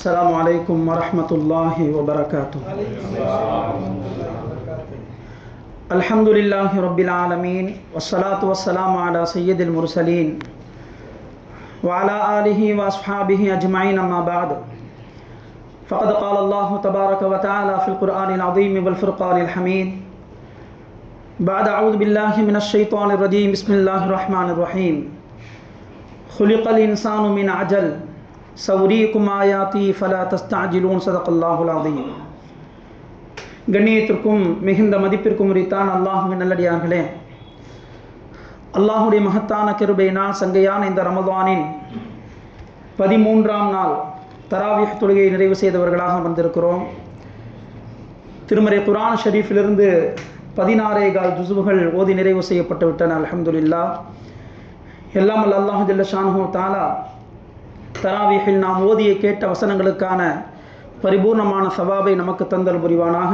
السلام عليكم ورحمة الله وبركاته. الحمد لله رب العالمين والصلاة والسلام على سيد المرسلين وعلى آله وأصحابه أجمعين أما بعد فقد قال الله تبارك وتعالى في القرآن العظيم والفرقان الحميد بعد أعوذ بالله من الشيطان الرجيم بسم الله الرحمن الرحيم خلق الإنسان من عجل சௌரீக்கும் ஆயாத்தி ஃபலா தஸ்தஅஜிலூன் ஸதகல்லாஹுல் அஸீம். கண்ணியத்திற்கும் மிகுந்த மதிப்பிற்கும் உரித்தான் அல்லாஹ்வின் நல்லடியார்களே, அல்லாஹுடைய மகத்தான கிருபையினால் சங்கையான இந்த ரமதானின் 13ஆம் நாள் தராவீஹ் தொழுகையை நிறைவு செய்தவர்களாக வந்திருக்கிறோம். திருமறை குர்ஆன் ஷரீஃபிலிருந்து 16 ஜுஸுகள் ஓதி நிறைவு செய்யப்பட்டு விட்டன. அல்ஹம்துலில்லாஹ். எல்லாம் அல்லாஹ் ஜல்ல ஷானுஹு தஆலா தராவீஹில் நாம் ஓதிய கேட்ட வசனங்களுக்கான பரிபூர்ணமான சவாபை நமக்கு தந்தல் புரிவானாக.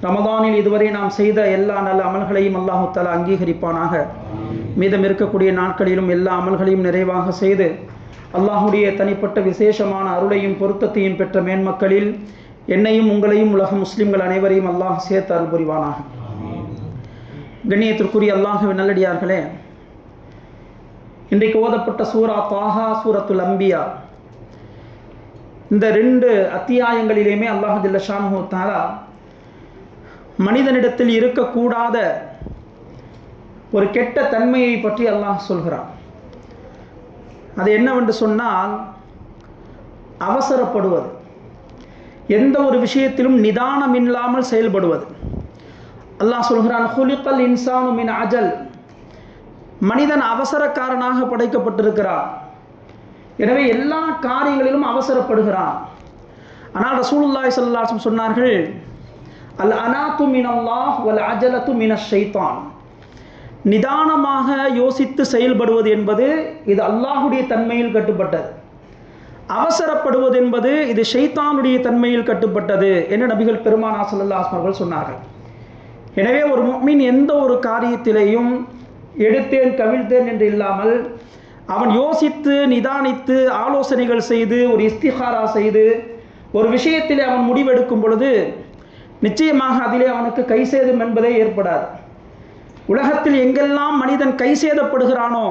ரமதானில் இதுவரை நாம் செய்த எல்லா நல்ல அமல்களையும் அல்லாஹு தஆலா அங்கீகரிப்பானாக. மீதம் இருக்கக்கூடிய நாட்களிலும் எல்லா அமல்களையும் நிறைவாக செய்து அல்லாஹுடைய தனிப்பட்ட விசேஷமான அருளையும் பொருத்தத்தையும் பெற்ற மேன்மக்களில் என்னையும் உங்களையும் உலக முஸ்லிம்கள் அனைவரையும் அல்லாஹ் சேர்த்து அருள் புரிவானாக. கண்ணியத்திற்குரிய அல்லாஹ்வின் நல்லடியார்களே, இன்றைக்கு ஓதப்பட்ட சூரா தாஹா, சூரத்துல் அம்பியா, இந்த 2 அத்தியாயங்களிலேயுமே அல்லாஹ் ஜல்ல ஷானுஹு தஆலா மனிதனிடத்தில் இருக்கக்கூடாத ஒரு கெட்ட தன்மையை பற்றி அல்லாஹ் சொல்கிறான். அது என்னவென்று சொன்னால் அவசரப்படுவது, எந்த ஒரு விஷயத்திலும் நிதானம் இல்லாமல் செயல்படுவது. அல்லாஹ் சொல்கிறான் குலிகல் இன்சானு மின் அஜல், மனிதன் அவசரக்காரனாக படைக்கப்பட்டிருக்கிறான். எனவே எல்லா காரியங்களிலும் அவசரப்படுகிறான். ஆனால் ரசூலுல்லாஹி ஸல்லல்லாஹு அலைஹி வஸல்லம் சொன்னார்கள், அல் அனாத்து மினல்லாஹ் வல் அஜலத்து மினஷ் ஷைத்தான். நிதானமாக யோசித்து செயல்படுவது என்பது இது அல்லாஹுடைய தன்மையில் கட்டுப்பட்டது. அவசரப்படுவது என்பது இது ஷைத்தானுடைய தன்மையில் கட்டுப்பட்டது என்று நபிகள் பெருமானார் ஸல்லல்லாஹு அலைஹி வஸல்லம் அவர்கள் சொன்னார்கள். எனவே ஒரு முஃமின் எந்த ஒரு காரியத்திலேயும் எடுத்தேன் கவிழ்த்தேன் என்று இல்லாமல் அவன் யோசித்து நிதானித்து ஆலோசனைகள் செய்து ஒரு இஸ்திகாரா செய்து ஒரு விஷயத்திலே அவன் முடிவெடுக்கும் பொழுது நிச்சயமாக அதிலே அவனுக்கு கைசேதம் என்பதே ஏற்படாது. உலகத்தில் எங்கெல்லாம் மனிதன் கைசேதப்படுகிறானோ,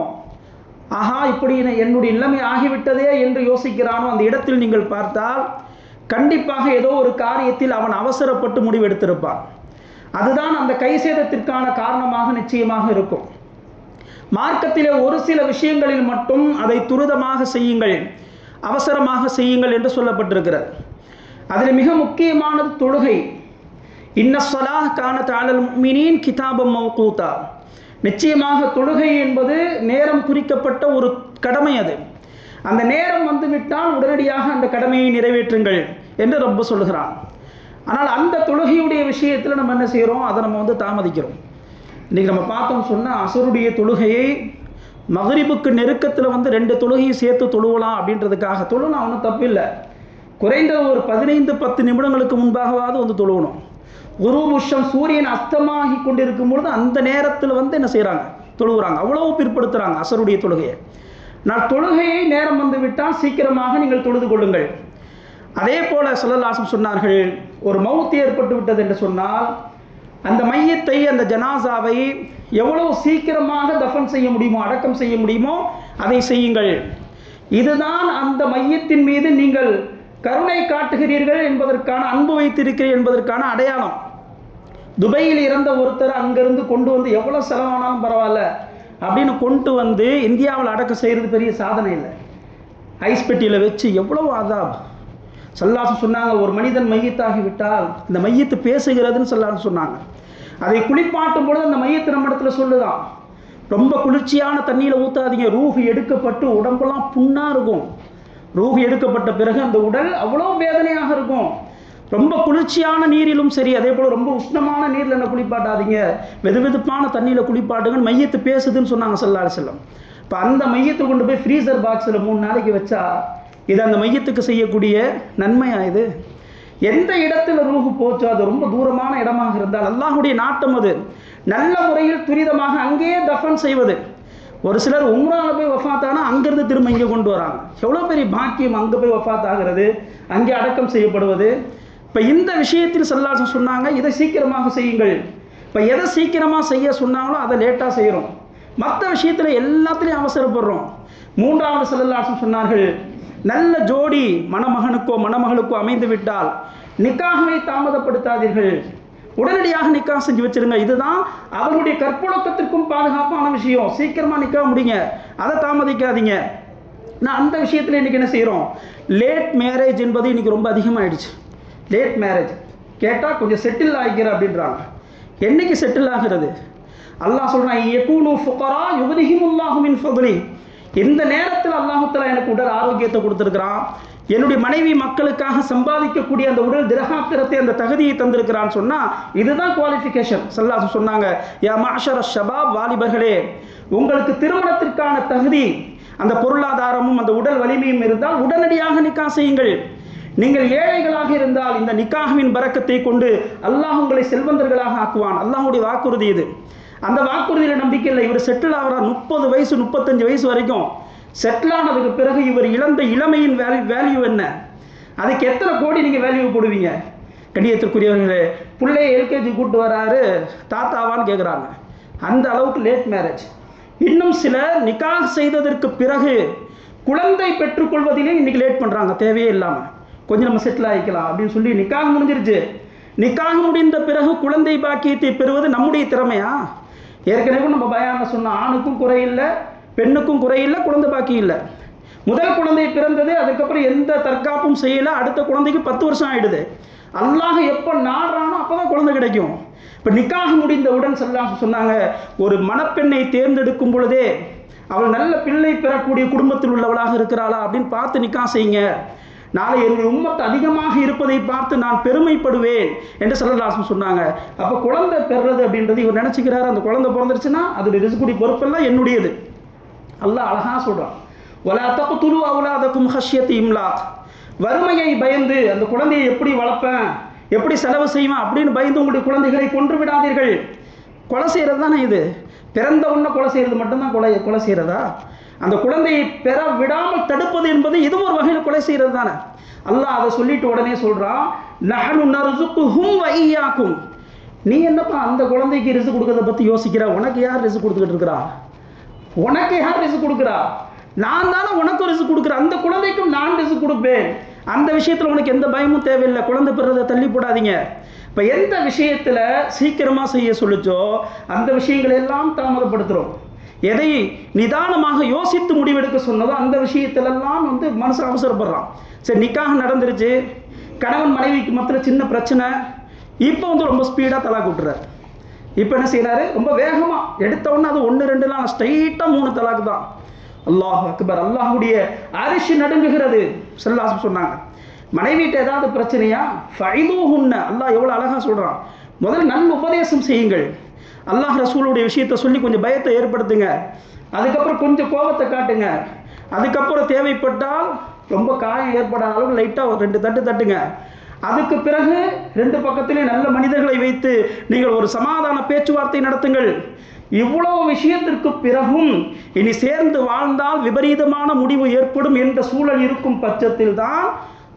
ஆஹா இப்படி என்னுடைய நிலைமை ஆகிவிட்டதே என்று யோசிக்கிறானோ, அந்த இடத்தில் நீங்கள் பார்த்தால் கண்டிப்பாக ஏதோ ஒரு காரியத்தில் அவன் அவசரப்பட்டு முடிவெடுத்திருப்பான். அதுதான் அந்த கைசேதத்திற்கான காரணமாக நிச்சயமாக இருக்கும். மார்க்கத்திலே ஒரு சில விஷயங்களில் மட்டும் அதை துரிதமாக செய்யுங்கள், அவசரமாக செய்யுங்கள் என்று சொல்லப்பட்டிருக்கிறது. அதில் மிக முக்கியமானது தொழுகை. இன்ன ஸலாஹ் கானத் அலல் முஃமினீன் கிதாபம் மவ்கூதா. நிச்சயமாக தொழுகை என்பது நேரம் குறிக்கப்பட்ட ஒரு கடமை. அது அந்த நேரம் வந்துவிட்டால் உடனடியாக அந்த கடமையை நிறைவேற்றுங்கள் என்று ரப்பு சொல்கிறான். ஆனால் அந்த தொழுகையுடைய விஷயத்தில் நம்ம என்ன செய்கிறோம், அதை நம்ம தாமதிக்கிறோம். இன்றைக்கி நம்ம பார்த்தோம் சொன்னால் அசருடைய தொழுகையை மகரிபுக்கு நெருக்கத்தில் 2 தொழுகையும் சேர்த்து தொழுவலாம் அப்படின்றதுக்காக தொழுலாம், ஒன்றும் தப்பில்லை. குறைந்த ஒரு 15-10 நிமிடங்களுக்கு முன்பாகவாவது தொழுவணும். குரூபுஷம் சூரியன் அஸ்தமாகி கொண்டிருக்கும் பொழுது அந்த நேரத்தில் என்ன செய்கிறாங்க, தொழுகிறாங்க. அவ்வளவு பிற்படுத்துகிறாங்க அசருடைய தொழுகையை. நான் தொழுகையை நேரம் விட்டால் சீக்கிரமாக நீங்கள் தொழுது கொள்ளுங்கள். அதே போல ஸல்லல்லாஹு அலைஹி வஸல்லம் சொன்னார்கள், ஒரு மவுத் ஏற்பட்டு விட்டது என்று சொன்னால் அந்த மையத்தை, அந்த ஜனாசாவை எவ்வளவு சீக்கிரமாக தஃபன் செய்ய முடியுமோ, அடக்கம் செய்ய முடியுமோ அதை செய்யுங்கள். இதுதான் அந்த மையத்தின் மீது நீங்கள் கருணை காட்டுகிறீர்கள் என்பதற்கான, அன்பு வைத்திருக்கிறீர்கள் என்பதற்கான அடையாளம். துபையில் இறந்த ஒருத்தர் அங்கிருந்து கொண்டு எவ்வளோ செலவானாலும் பரவாயில்ல அப்படின்னு கொண்டு இந்தியாவில் அடக்கம் செய்கிறது பெரிய சாதனை இல்லை. ஐஸ் பெட்டியில் வச்சு எவ்வளவு அதாப். ஸல்லல்லாஹு சொன்னாங்க, ஒரு மனிதன் மையத்தாகி விட்டால் இந்த மையத்து பேசுகிறதுன்னு ஸல்லல்லாஹு சொன்னாங்க. அதை குளிப்பாட்டும் பொழுது அந்த மையத்து நம்ம இடத்துல சொல்லுதான், ரொம்ப குளிர்ச்சியான தண்ணியில் ஊற்றாதீங்க, ரூஹ் எடுக்கப்பட்டு உடம்பெல்லாம் புண்ணாக இருக்கும். ரூஹ் எடுக்கப்பட்ட பிறகு அந்த உடல் அவ்வளோ வேதனையாக இருக்கும். ரொம்ப குளிர்ச்சியான நீரிலும் சரி, அதே போல் ரொம்ப உஷ்ணமான நீரில் என்ன குளிப்பாட்டாதீங்க, வெதுவெதுப்பான தண்ணியில் குளிப்பாட்டுங்கன்னு மையத்து பேசுதுன்னு சொன்னாங்க ஸல்லல்லாஹு அலைஹி வஸல்லம். இப்போ அந்த மையத்தை கொண்டு போய் ஃப்ரீசர் பாக்ஸில் 3 நாளைக்கு வச்சா இது அந்த மையத்துக்கு செய்யக்கூடிய நன்மையா? இது எந்த இடத்துல ரூஹு போச்சோ அது ரொம்ப தூரமான இடமாக இருந்தால் அல்லாஹுடைய நாட்டம் அது நல்ல முறையில் துரிதமாக அங்கேயே தஃபன் செய்வது. ஒரு சிலர் உம்ராவில் போய் வஃபாத்தானா அங்கேருந்து திரும்ப இங்கே கொண்டு வராங்க. எவ்வளோ பெரிய பாக்கியம் அங்கே போய் வஃபாத் ஆகிறது, அங்கே அடக்கம் செய்யப்படுவது. இப்போ இந்த விஷயத்தில் ஸல்லல்லாஹு சொன்னாங்க, இதை சீக்கிரமாக செய்யுங்கள். இப்போ எதை சீக்கிரமாக செய்ய சொன்னாங்களோ அதை லேட்டாக செய்கிறோம். மற்ற விஷயத்தில் எல்லாத்துலேயும் அவசரப்படுறோம். மூன்றாவது ஸல்லல்லாஹு சொன்னார்கள், நல்ல ஜோடி மணமகனுக்கோ மணமகளுக்கோ அமைந்து விட்டால் நிக்காஹை தாமதப்படுத்தாதீர்கள், உடனடியாக நிக்கா செஞ்சு வச்சிருங்க. இதுதான் அவர்களுடைய கற்பொழுக்கத்திற்கும் பாதுகாப்பான விஷயம். சீக்கிரமாக நிக்கா முடிங்க, அதை தாமதிக்காதீங்க. நான் அந்த விஷயத்தில் இன்றைக்கி என்ன செய்கிறோம், லேட் மேரேஜ் என்பது இன்றைக்கி ரொம்ப அதிகமாகிடுச்சு. லேட் மேரேஜ் கேட்டால் கொஞ்சம் செட்டில் ஆகிக்கிற அப்படின்றாங்க. என்னைக்கு செட்டில் ஆகிறது? அல்லாஹ் சொல்கிறான், யகூனு ஃபுகரா யுக்னிஹிமுல்லாஹு மின் ஃபத்லி. இந்த நேரத்தில் அல்லாஹ் தஆலா எனக்கு உடல் ஆரோக்கியத்தை கொடுத்துருக்கிறான், என்னுடைய மனைவி மக்களுக்காக சம்பாதிக்கக்கூடிய அந்த உடல் திரகாத்திரத்தை அந்த தகுதியை தந்திருக்கிறான்னு சொன்னால் இதுதான் குவாலிஃபிகேஷன். ஸல்லல்லாஹு சொன்னாங்க, யா மஅஷர ஷபாப், வாலிபர்களே, உங்களுக்கு திருமணத்திற்கான தகுதி அந்த பொருளாதாரமும் அந்த உடல் வலிமையும் இருந்தால் உடனடியாக நிக்கா செய்யுங்கள். நீங்கள் ஏழைகளாக இருந்தால் இந்த நிக்காஹ்வின் பரக்கத்தை கொண்டு அல்லாஹ் உங்களை செல்வந்தர்களாக ஆக்குவான். அல்லாஹ்வுடைய வாக்குறுதி இது. அந்த வாக்குறுதியில் நம்பிக்கை இல்லை. இவர் செட்டில் ஆகிறார் 30 வயசு 35 வயசு வரைக்கும். செட்டில் ஆனதுக்கு பிறகு இவர் இழந்த இளமையின் வேல்யூ என்ன? அதுக்கு எத்தனை கோடி நீங்கள் வேல்யூ போடுவீங்க? கண்ணியத்திற்குரியவர்களே, பிள்ளைய எல்கேஜி கூப்பிட்டு வராரு, தாத்தாவான்னு கேட்குறாங்க. அந்த அளவுக்கு லேட் மேரேஜ். இன்னும் சில நிக்காஹ் செய்ததற்கு பிறகு குழந்தை பெற்றுக்கொள்வதிலே இன்றைக்கி லேட் பண்ணுறாங்க. தேவையே இல்லாமல் கொஞ்சம் நம்ம செட்டில் ஆகிக்கலாம் அப்படின்னு சொல்லி நிக்காஹ் முடிஞ்சிருச்சு. நிக்காஹ் முடிந்த பிறகு குழந்தை பாக்கியத்தை பெறுவது நம்முடைய திறமையா? ஏற்கனவே நம்ம பயான்ல சொன்ன ஆணுக்கும் குறையில்லை, பெண்ணுக்கும் குறையில்லை, குழந்தை பாக்கி இல்லை. முதல் குழந்தை பிறந்தது, அதுக்கப்புறம் எந்த தற்காப்பும் செய்யலை, அடுத்த குழந்தைக்கு 10 வருஷம் ஆகிடுது. அல்லாஹ் எப்போ நாடுறானோ அப்போ தான் குழந்தை கிடைக்கும். இப்போ நிக்காஹ் முடிந்தவுடன் சொன்னாங்க, ஒரு மணப்பெண்ணை தேர்ந்தெடுக்கும் பொழுதே அவள் நல்ல பிள்ளை பெறக்கூடிய குடும்பத்தில் உள்ளவளாக இருக்கிறாளா அப்படின்னு பார்த்து நிக்காஹ் செய்யுங்க. நாளை என்னுடைய உம்மத்து அதிகமாக இருப்பதை பார்த்து நான் பெருமைப்படுவேன் என்று ஸல்லல்லாஹு சொன்னாங்க. அப்போ குழந்தை பெறுறது அப்படின்றது இவர் நினச்சிக்கிறாரு, அந்த குழந்தை பிறந்துருச்சுன்னா அதோடைய ரிஸ்குடைய பொறுப்பெல்லாம் என்னுடையது. அல்லாஹ் அழகா சொல்கிறான், வலா தக்துலு அவுலாதக்கும் ஹஷ்யத்தி இம்லாக். வறுமையை பயந்து அந்த குழந்தையை எப்படி வளர்ப்பேன், எப்படி செலவு செய்வேன் அப்படின்னு பயந்து உங்களுடைய குழந்தைகளை கொன்று விடாதீர்கள். கொலை செய்கிறது தானே இது? பிறந்த உடனே கொலை செய்கிறது மட்டும்தான் கொலை செய்கிறதா? அந்த குழந்தையை பெற விடாமல் தடுப்பது என்பது இதுவும் ஒரு வகையில் கொலை செய்கிறது தானே. அல்லாஹ் அதை சொல்லிட்டு உடனே சொல்கிறான், நஹ்னு நர்ஸுகுஹும் வ இய்யாக்கும். நீ என்னப்பா அந்த குழந்தைக்கு ரிஸ்க் கொடுக்கறத பற்றி யோசிக்கிற? உனக்கு யார் ரிஸ்க் கொடுத்துக்கிட்டு இருக்கிறா? உனக்கு யார் ரிஸ்க் கொடுக்குறா? நான் தானே உனக்கு ரிஸ்க் கொடுக்குறேன், அந்த குழந்தைக்கும் நான் ரிஸ்க் கொடுப்பேன். அந்த விஷயத்தில் உனக்கு எந்த பயமும் தேவையில்லை. குழந்தை பெறதை தள்ளி போடாதீங்க. இப்போ எந்த விஷயத்தில் சீக்கிரமாக செய்ய சொல்லிச்சோ அந்த விஷயங்களை எல்லாம் தாமதப்படுத்துகிறோம். எதை நிதானமாக யோசித்து முடிவெடுக்க சொன்னதோ அந்த விஷயத்திலெல்லாம் மனசு அவசரப்படுறான். சரி, நிக்காக நடந்துருச்சு, கணவன் மனைவிக்கு மத்தியில் சின்ன பிரச்சனை, இப்போ ரொம்ப ஸ்பீடாக தலாக் விட்டுறாரு. இப்போ என்ன செய்கிறாரு, ரொம்ப வேகமாக எடுத்தவொன்னே அது 1 2லாம் ஸ்ட்ரைட்டாக 3 தலாக் தான். அல்லாஹ் அக்பர், அல்லாஹுடைய அரிசி நடுங்குகிறது. ஸல்லல்லாஹு சொன்னாங்க, மனைவிட்ட ஏதாவது பிரச்சனையா ஃபைதூஹுன்ன. அல்லாஹ் எவ்வளோ அழகாக சொல்கிறான். முதல்ல நல்ல உபதேசம் செய்யுங்கள். அல்லாஹ் ரசூலுடைய விஷயத்தை சொல்லி கொஞ்சம் பயத்தை ஏற்படுத்துங்க. அதுக்கப்புறம் கொஞ்சம் கோபத்தை காட்டுங்க. அதுக்கப்புறம் தேவைப்பட்டால் ரொம்ப காயம் ஏற்படாத அளவுக்கு லைட்டாக 2 தட்டு தட்டுங்க. அதுக்கு பிறகு 2 பக்கத்திலே நல்ல மனிதர்களை வைத்து நீங்கள் ஒரு சமாதான பேச்சுவார்த்தை நடத்துங்கள். இவ்வளவு விஷயத்திற்கு பிறகும் இனி சேர்ந்து வாழ்ந்தால் விபரீதமான முடிவு ஏற்படும் என்ற சூழல் இருக்கும் பட்சத்தில் தான்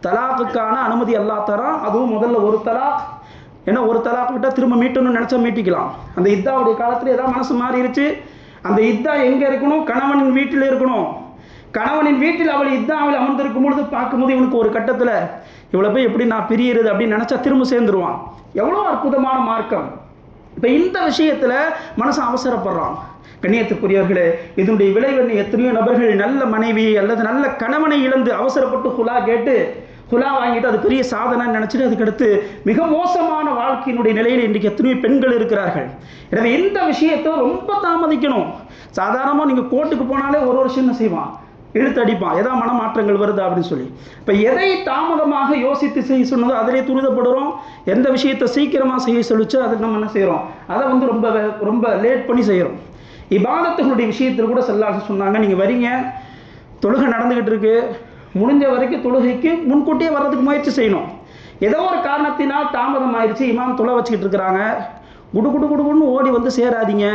தலாக்குக்கான அனுமதி அல்லாஹ் தரான். அதுவும் முதல்ல ஒரு தலாக். ஏன்னா ஒரு தலாக் விட்டால் திரும்ப மீட்டணும்னு நினச்சா மீட்டிக்கலாம். அந்த இத்தாவுடைய காலத்தில் ஏதாவது மனசு மாறிடுச்சு, அந்த இத்தா எங்கே இருக்கணும்? கணவனின் வீட்டில் இருக்கணும். கணவனின் வீட்டில் அவள் இத்தாவில் அமர்ந்திருக்கும் பொழுது பார்க்கும்போது இவனுக்கு ஒரு கட்டத்தில் இவ்வளோ போய் எப்படி நான் பிரியிறது அப்படின்னு நினச்சா திரும்ப சேர்ந்துருவான். எவ்வளோ அற்புதமான மார்க்கம்! இப்போ இந்த விஷயத்தில் மனசு அவசரப்படுறான். கண்ணியத்துக்குரியவர்களே, இதனுடைய விளைவு எத்தனையோ நபர்கள் நல்ல மனைவி அல்லது நல்ல கணவனை இழந்து அவசரப்பட்டு குலா கேட்டு குலா வாங்கிட்டு அது பெரிய சாதனை நினச்சிட்டு அதுக்கடுத்து மிக மோசமான வாழ்க்கையினுடைய நிலையில் இன்றைக்கு எத்தனையோ பெண்கள் இருக்கிறார்கள். எனவே இந்த விஷயத்தை ரொம்ப தாமதிக்கணும். சாதாரணமாக நீங்கள் கோர்ட்டுக்கு போனாலே ஒரு வருஷம் என்ன செய்வான், இழுத்து அடிப்பான், ஏதாவது மனமாற்றங்கள் வருது அப்படின்னு சொல்லி. இப்போ எதை தாமதமாக யோசித்து செய்ய சொன்னதோ அதிலே துரிதப்படுறோம். எந்த விஷயத்தை சீக்கிரமாக செய்ய சொல்லிச்சோ அதை நம்ம என்ன செய்கிறோம், அதை ரொம்ப ரொம்ப லேட் பண்ணி செய்கிறோம். இபாதத்துகளுடைய விஷயத்தில் கூட ஸல்லல்லாஹு சொன்னாங்க, நீங்கள் வரீங்க, தொழுகை நடந்துக்கிட்டு இருக்கு, முடிஞ்ச வரைக்கும் தொழுகைக்கு முன்கூட்டியே வர்றதுக்கு முயற்சி செய்யணும். ஏதோ ஒரு காரணத்தினால் தாமதம் ஆயிடுச்சு, இமாம் தொலை வச்சுக்கிட்டு இருக்கிறாங்க, குடு குடு குடுன்னு ஓடி சேராதீங்க.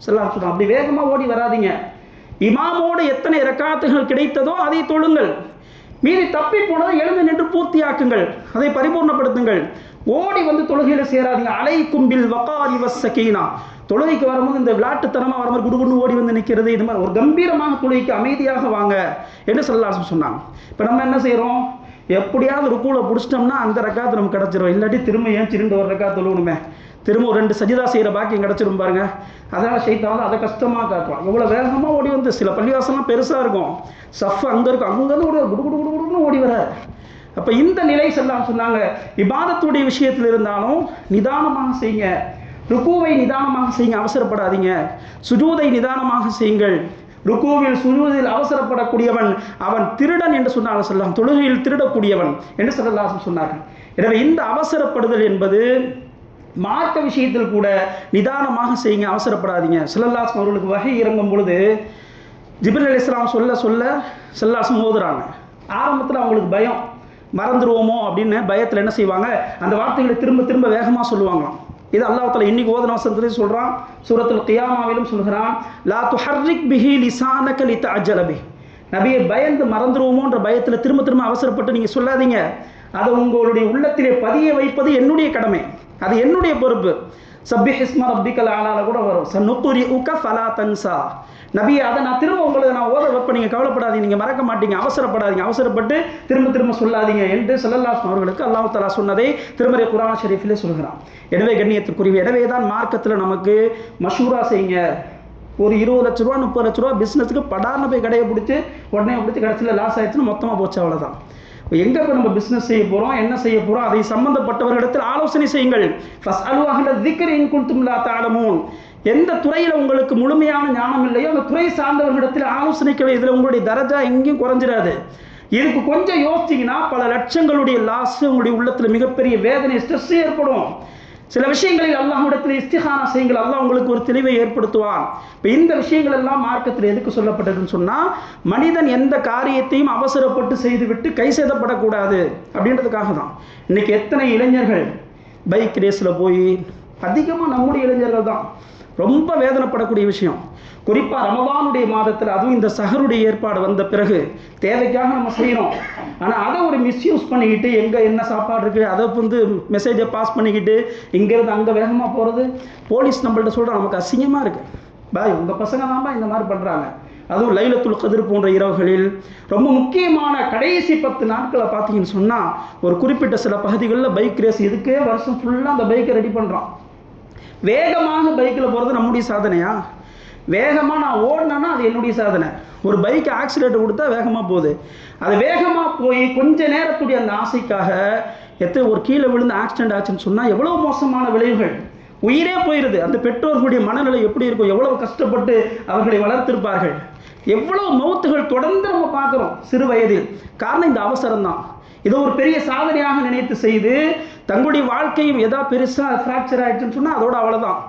ஸல்லல்லாஹு சொன்னாங்க, அப்படி வேகமாக ஓடி வராதிங்க. இமாமோடு எத்தனை ரக்காத்துகள் கிடைத்ததோ அதை தொழுங்கள். மீறி தப்பி போனதை எழுந்து நின்று பூர்த்தியாக்குங்கள், அதை பரிபூர்ணப்படுத்துங்கள். ஓடி வந்து தொழுகையில் சேராதீங்க. அலைக்கும் பில் வகாரி வஸ்ஸகீனா. தொழுகைக்கு வரும்போது இந்த விளையாட்டுத்தனமாக வரும்போது குடுகுடுன்னு ஓடி வந்து நிற்கிறது, இது மாதிரி ஒரு கம்பீரமாக தொழுகைக்கு அமைதியாக வாங்க என்று ஸல்லல்லாஹு அலைஹி வஸல்லம் சொன்னாங்க. இப்போ நம்ம என்ன செய்கிறோம்? எப்படியாவது ருக்கூல பிடிச்சிட்டோம்னா அந்த ரக்காத்து நமக்கு கிடச்சிரும். இல்லாட்டி திரும்ப ஏன் சிரிண்டு ஒரு ரக்காத்து தொழுவணுமே, திரும்ப ஒரு 2 சஜிதா செய்கிற பாக்கியம் கிடச்சிரும் பாருங்க. அதனால் ஷைத்தான் வந்து அதை கஷ்டமாக காட்டுவான். எவ்வளோ வேகமாக ஓடி வந்து, சில பள்ளிவாசலாம் பெருசாக இருக்கும், சஃப் அங்கே இருக்கும், அங்கேருந்து ஓடி குடு குடு குடு குடுன்னு ஓடி வர. அப்போ இந்த நிலை செல்லாம் சொன்னாங்க. இபாதத்துடைய விஷயத்தில் இருந்தாலும் நிதானமாக செய்யுங்க. ருக்கூவை நிதானமாக செய்யுங்க, அவசரப்படாதீங்க. சுஜூதை நிதானமாக செய்யுங்கள். ருக்கூவில் சுஜூதில் அவசரப்படக்கூடியவன் அவன் திருடன் என்று சொன்னார்கள் சொல்லலாம். தொழுகையில் திருடக்கூடியவன் என்று ஸல்லல்லாஹு சொன்னார்கள். எனவே இந்த அவசரப்படுதல் என்பது மார்க்க விஷயத்தில் கூட நிதானமாக செய்யுங்க, அவசரப்படாதீங்க. ஸல்லல்லாஹு அவர்களுக்கு வஹி இறங்கும் பொழுது ஜிப்ரீல் அலைஹிஸ்ஸலாம் சொல்ல சொல்ல ஸல்லல்லாஹு ஓதுறாங்க. ஆரம்பத்தில் அவங்களுக்கு பயம், மறந்துடுவோமோ அப்படின்னு பயத்தில் என்ன செய்வாங்க, அந்த வார்த்தைகளை திரும்ப திரும்ப வேகமாக சொல்லுவாங்களாம். இது அல்லாஹ் தஆலா இன்னைக்கு ஓதுன வசனத்திலே சொல்றான். சூரத்துல் கியாமாவிலும் சொல்கிறான், லா துஹர்ரிக் பிஹி லிசானக லிதஅஜல பிஹி. நபியை பயந்து மறந்துடுவோமோன்ற பயத்தில் திரும்ப திரும்ப அவசரப்பட்டு நீங்கள் சொல்லாதீங்க. அதை உங்களுடைய உள்ளத்திலே பதிய வைப்பது என்னுடைய கடமை, அது என்னுடைய பொறுப்பு. சப்பிஹ் இஸ்ம ரப்பிக்கல் ஆலால கூட வரும், சனுக்ரிஉக ஃபலா தன்சா. நபியை அதை நான் திரும்ப உங்களுக்கு நான் ஓத வைப்ப, நீங்கள் கவலைப்படாதீங்க, நீங்கள் மறக்க மாட்டீங்க, அவசரப்படாதீங்க, அவசரப்பட்டு திரும்ப திரும்ப சொல்லாதீங்க என்று ஸல்லல்லாஹு அவர்களுக்கு அல்லாஹ் தஆலா சொன்னதை திருமறை குர்ஆன் ஷரீஃபிலே சொல்கிறான். எனவே கண்ணியத்திற்குரிய, எனவே தான் மார்க்கத்தில் நமக்கு மஷூரா செய்யுங்க. ஒரு 20 லட்ச ரூபா 30 லட்ச ரூபா பிஸ்னஸுக்கு படார்னு போய் கடையை பிடிச்சி உடனே பிடிச்சி கடைசியில் லாஸ் ஆயிடுச்சுன்னு மொத்தமாக போச்சு, அவ்வளோதான். எங்கே போய் நம்ம பிஸ்னஸ் செய்ய போகிறோம், என்ன செய்ய போகிறோம், அதை சம்பந்தப்பட்டவர்களிடத்தில் ஆலோசனை செய்யுங்கள். ஃபஸ்அலு அஹ்ல ذிக்ரி இன் குன்தும் லா தஅலமூன். எந்த துறையில் உங்களுக்கு முழுமையான ஞானம் இல்லையோ அந்த துறை சார்ந்தவர்களிடத்தில் ஆலோசனைக்கு. இதில் உங்களுடைய தரஜா எங்கேயும் குறைஞ்சிடாது. இதுக்கு கொஞ்சம் யோசிச்சிங்கன்னா பல லட்சங்களுடைய லாஸ், உங்களுடைய உள்ளத்தில் மிகப்பெரிய வேதனை, ஸ்ட்ரெஸ் ஏற்படும். சில விஷயங்களில் அல்லாஹ்விடத்தில் இஸ்திகானா செய்யுங்கள், அல்லாஹ் உங்களுக்கு ஒரு தெளிவை ஏற்படுத்துவான். இப்போ இந்த விஷயங்கள் எல்லாம் மார்க்கத்தில் எதுக்கு சொல்லப்பட்டதுன்னு சொன்னால், மனிதன் எந்த காரியத்தையும் அவசரப்பட்டு செய்துவிட்டு கை சேதப்படக்கூடாது அப்படின்றதுக்காக தான். இன்றைக்கி எத்தனை இளைஞர்கள் பைக் ரேஸில் போய், அதிகமாக நம்முடைய இளைஞர்கள் தான் ரொம்ப வேதனைப்படக்கூடிய விஷயம். குறிப்பாக ரமதானுடைய மாதத்தில், அதுவும் இந்த சஹருடைய ஏற்பாடு வந்த பிறகு தேவைக்காக நம்ம செய்கிறோம். ஆனால் அதை ஒரு மிஸ்யூஸ் பண்ணிக்கிட்டு, எங்கே என்ன சாப்பாடு இருக்குது அதை வந்து மெசேஜை பாஸ் பண்ணிக்கிட்டு இங்கேருந்து அங்கே வேகமாக போகிறது. போலீஸ் நம்மள்ட்ட சொல்கிறோம், நமக்கு அசிங்கமாக இருக்குது, பாய் உங்கள் பசங்க தான்ப்பா இந்த மாதிரி பண்ணுறாங்க. அதுவும் லைலத்துல் கத்ர் போன்ற இரவுகளில் ரொம்ப முக்கியமான கடைசி 10 நாட்களை பார்த்தீங்கன்னு சொன்னால், ஒரு குறிப்பிட்ட சில பகுதிகளில் பைக் ரேஸ், இதுக்கே வருஷம் ஃபுல்லாக அந்த பைக்கை ரெடி பண்ணுறான். வேகமாக பைக்கில் போகிறது நம்முடைய சாதனையா? வேகமாக நான் ஓடினேன்னா அது என்னுடைய சாதனை. ஒரு பைக்கு ஆக்சிடென்ட் கொடுத்தா வேகமாக போகுது, அது வேகமாக போய் கொஞ்ச நேரத்துடைய அந்த ஆசைக்காக எத்தனை ஒரு கீழே விழுந்து ஆக்சிடென்ட் ஆச்சுன்னு சொன்னால் எவ்வளோ மோசமான விளைவுகள், உயிரே போயிடுது. அந்த பெற்றோர்களுடைய மனநிலை எப்படி இருக்கும், எவ்வளவு கஷ்டப்பட்டு அவர்களை வளர்த்திருப்பார்கள், எவ்வளோ மௌத்துகள் தொடர்ந்து நம்ம பார்க்குறோம் சிறு வயதில். காரணம் இந்த அவசரம் தான். இதை ஒரு பெரிய சாதனையாக நினைத்து செய்து தங்களுடைய வாழ்க்கையும் எதாவது பெருசாக ஃப்ராக்சர் ஆகிடுச்சுன்னு சொன்னால் அதோட அவ்வளோதான்.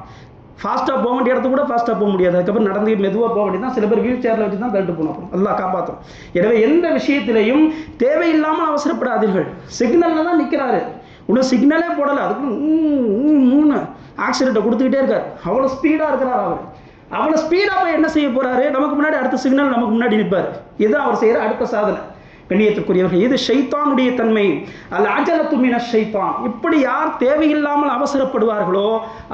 ஃபாஸ்ட்டாக போக வேண்டிய இடத்து கூட ஃபாஸ்ட்டாக போக முடியாது, அதுக்கப்புறம் நடந்து மெதுவாக போக வேண்டியது தான். சில பேர் வீல் சேரில் வச்சு தான் தள்ளிட்டு போனோம், அல்லாஹ் காப்பாற்றும். எனவே எந்த விஷயத்திலையும் தேவையில்லாமல் அவசரப்படாதீர்கள். சிக்னலில் தான் நிற்கிறாரு, இன்னும் சிக்னலே போடலை, அதுக்கு 3 ஆக்சிடென்ட்டை கொடுத்துக்கிட்டே இருக்கார். அவ்வளோ ஸ்பீடாக இருக்கிறார் அவர். அவ்வளோ ஸ்பீடாக போய் என்ன செய்ய போகிறாரு, நமக்கு முன்னாடி அடுத்த சிக்னல் நமக்கு முன்னாடி நிற்பார். இதுதான் அவர் செய்கிற அடுத்த சாதனை. கண்ணியத்திற்குரியவர்கள், இது ஷைத்தானுடைய தன்மை. அல் அஜலத்து மின ஷைத்தான். இப்படி யார் தேவையில்லாமல் அவசரப்படுவார்களோ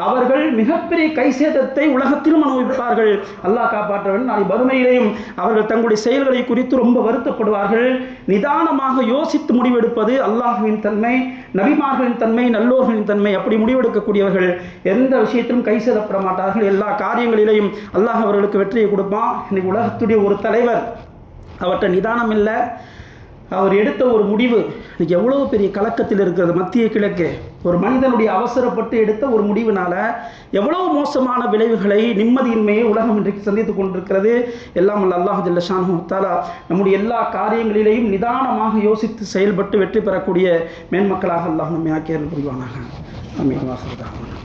அவர்கள் மிகப்பெரிய கைசேதத்தை உலகத்திலும் அனுபவிப்பார்கள். அல்லாஹ் காப்பாற்ற வேண்டும். நாளை வறுமையிலேயும் அவர்கள் தங்களுடைய செயல்களை குறித்து ரொம்ப வருத்தப்படுவார்கள். நிதானமாக யோசித்து முடிவெடுப்பது அல்லாஹ்வின் தன்மை, நபிமார்களின் தன்மை, நல்லோர்களின் தன்மை. அப்படி முடிவெடுக்கக்கூடியவர்கள் எந்த விஷயத்திலும் கைசேதப்பட மாட்டார்கள். எல்லா காரியங்களிலேயும் அல்லாஹ் அவர்களுக்கு வெற்றியை கொடுப்பான். இன்னைக்கு உலகத்துடைய ஒரு தலைவர், அவர்கிட்ட நிதானம் இல்லை, அவர் எடுத்த ஒரு முடிவு இன்னைக்கு எவ்வளோ பெரிய கலக்கத்தில் இருக்கிறது. மத்திய கிழக்கு ஒரு மனிதனுடைய அவசரப்பட்டு எடுத்த ஒரு முடிவினால எவ்வளோ மோசமான விளைவுகளை, நிம்மதியின்மையை உலகம் இன்றைக்கு சந்தித்து கொண்டிருக்கிறது. எல்லாம் அல்லாஹ் ஜல்ல ஷானஹு தஆலா நம்முடைய எல்லா காரியங்களிலேயும் நிதானமாக யோசித்து செயல்பட்டு வெற்றி பெறக்கூடிய மேன்மக்களாக அல்லாஹ் நம்மை ஆக்கியருள் புரிவானாக. ஆமீன். வாஹிரு தஅவானா.